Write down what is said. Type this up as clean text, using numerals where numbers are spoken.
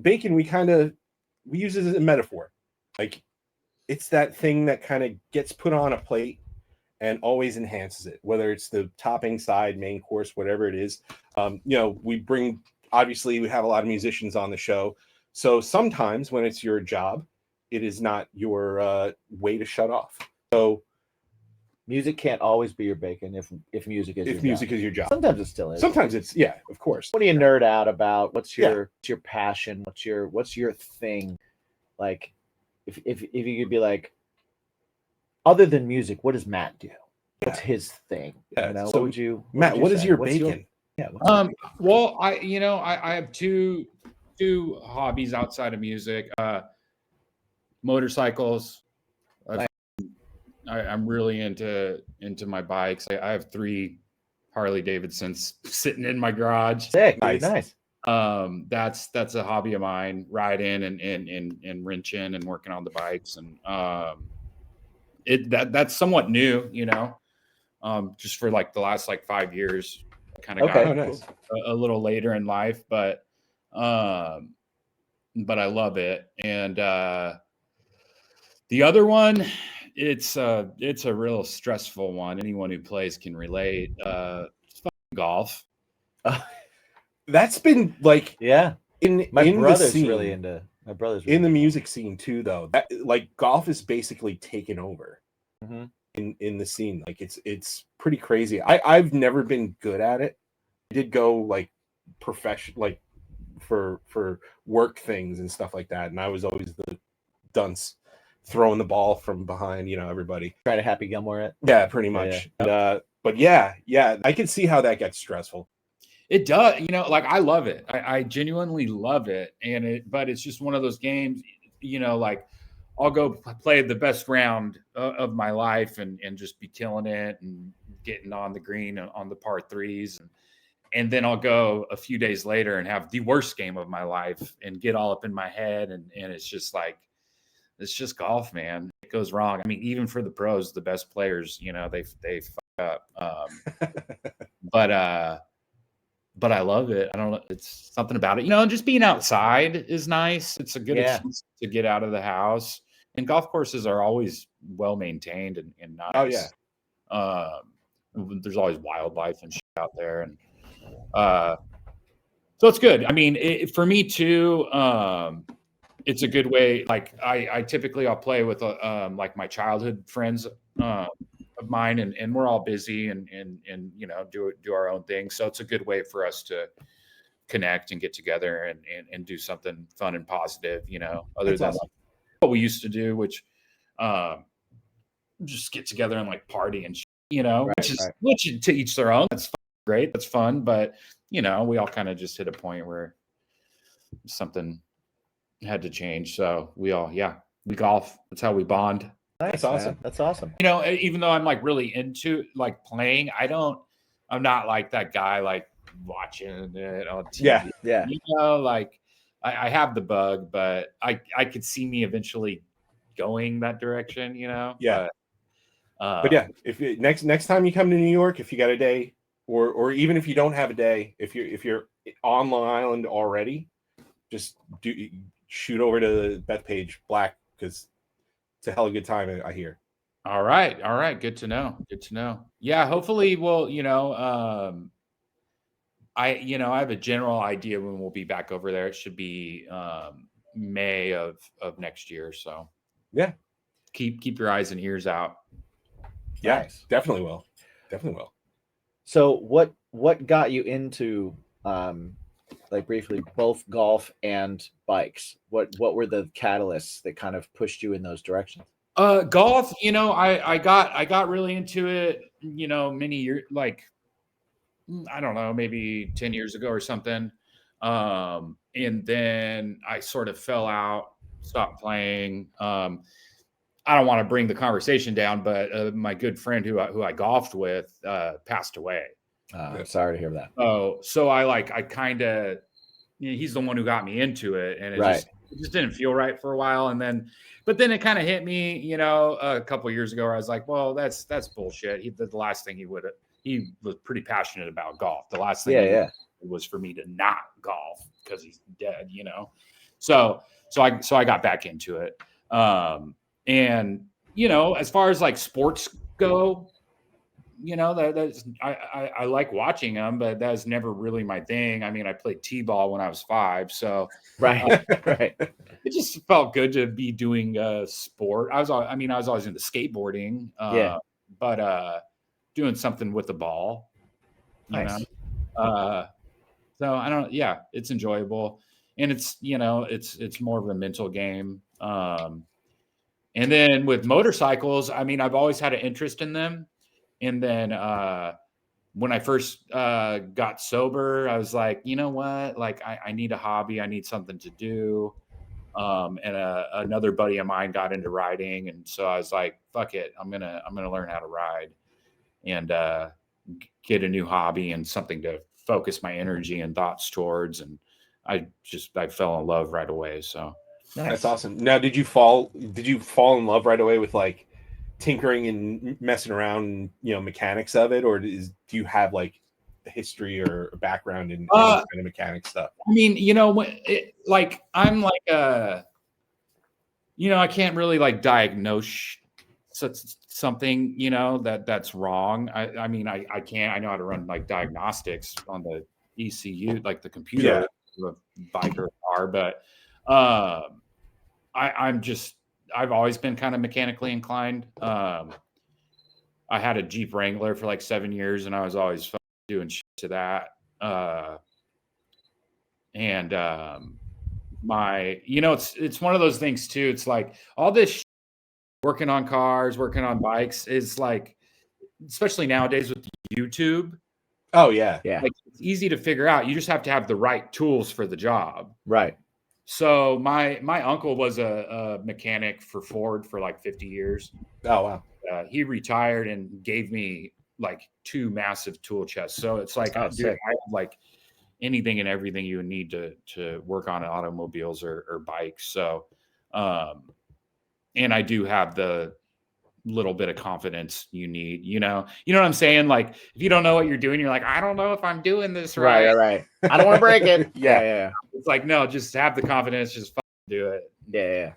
bacon, we use it as a metaphor. Like, it's that thing that kind of gets put on a plate and always enhances it, whether it's the topping, side, main course, whatever it is. Obviously we have a lot of musicians on the show. So sometimes when it's your job, it is not your way to shut off. So music can't always be your bacon if music is your job. Sometimes it still is. Sometimes it's, yeah, of course. What do you nerd out about? What's your passion? What's your thing? Like, if you could be like, other than music, what does Matt do? What's his thing? Yeah. You know, So what is your bacon? Well, I have two hobbies outside of music. Motorcycles. I'm really into my bikes. I have 3 Harley Davidsons sitting in my garage. Sick, nice. That's a hobby of mine. Riding and wrenching and working on the bikes, and that's somewhat new, just for like the last 5 years. Kind of got a little later in life, but I love it. And the other one, it's a real stressful one. Anyone who plays can relate. It's golf. That's been like, my brother's really into. My brother's really in the music scene too, though. That, like, golf is basically taken over in the scene. Like, it's pretty crazy. I've never been good at it. I did go like professional, like for work things and stuff like that, and I was always the dunce throwing the ball from behind, everybody. Try to Happy Gilmore it. Yeah, pretty much. Yeah. But yeah, I can see how that gets stressful. It does, I love it. I genuinely love it. But it's just one of those games, I'll go play the best round of my life and just be killing it and getting on the green on the par 3s. And then I'll go a few days later and have the worst game of my life and get all up in my head. And it's just it's just golf, man. It goes wrong. I mean, even for the pros, the best players, they fuck up. But I love it. I don't know. It's something about it. Just being outside is nice. It's a good excuse to get out of the house. And golf courses are always well maintained and nice. Oh, yeah. There's always wildlife and shit out there. And so it's good. I mean, for me too, it's a good way. Like I'll play with like my childhood friends of mine, and we're all busy and do our own thing. So it's a good way for us to connect and get together and do something fun and positive, other than like what we used to do, which just get together and like party and which to each their own. That's great. That's fun. But we all kind of just hit a point where something had to change. So we golf. That's how we bond. Nice, that's awesome. Man. That's awesome. Even though I'm like really into like playing, I'm not like that guy like watching it on TV. Yeah. Like I have the bug, but I could see me eventually going that direction. Yeah. But yeah, if next time you come to New York, if you got a day, or even if you don't have a day, if you're on Long Island already, just shoot over to Bethpage Black, because it's a hell of a good time, I hear. All right. Good to know. Yeah. Hopefully we'll, I have a general idea when we'll be back over there. It should be May of next year. So yeah, keep your eyes and ears out. Yeah, nice. Definitely will. So what got you into like briefly both golf and bikes? What were the catalysts that kind of pushed you in those directions? Golf, I got really into it, many years, like, I don't know, maybe 10 years ago or something. And then I sort of fell out, stopped playing. I don't want to bring the conversation down, but my good friend who I golfed with passed away. I'm sorry to hear that. Oh, so I kind of, he's the one who got me into it, and it just didn't feel right for a while. But then it kind of hit me, a couple of years ago, where I was like, well, that's bullshit. The last thing he was pretty passionate about golf. The last thing was for me to not golf because he's dead, So I got back into it. And you know, as far as like sports go, you know, that's I like watching them, but that's never really my thing. I mean, I played t-ball when I was 5, so right. it just felt good to be doing sport. I was always into skateboarding, but doing something with the ball, you Nice. know. So I don't. Yeah, it's enjoyable, and it's, you know, it's more of a mental game. And then with motorcycles, I mean, I've always had an interest in them, and then when I first got sober, I was like, you know what, like I need a hobby, I need something to do. And another buddy of mine got into riding, and so I was like, fuck it, I'm gonna learn how to ride and get a new hobby and something to focus my energy and thoughts towards. And I fell in love right away. So Nice. That's awesome. Now, did you fall in love right away with like tinkering and messing around, you know, mechanics of it, or do you have like a history or a background in kind of mechanic stuff? I mean, you know, like I'm like you know, I can't really like diagnose something, you know, that's wrong. I mean, I can't. I know how to run like diagnostics on the ECU, like the computer of a bike or a car, but I've always been kind of mechanically inclined. I had a Jeep Wrangler for like 7 years, and I was always doing shit to that. And you know, it's one of those things too. It's like all this shit, working on cars, working on bikes is like, especially nowadays with YouTube. Oh yeah. Like, it's easy to figure out. You just have to have the right tools for the job. Right. So my uncle was a mechanic for Ford for like 50 years. Oh wow. He retired and gave me like 2 massive tool chests. So it's like, dude, I have like anything and everything you would need to work on automobiles or bikes. So, and I do have the little bit of confidence you need, you know what I'm saying? Like, if you don't know what you're doing, you're like, I don't know if I'm doing this right. Right. I don't want to break it. Yeah. It's like, no, just have the confidence, just do it. Yeah.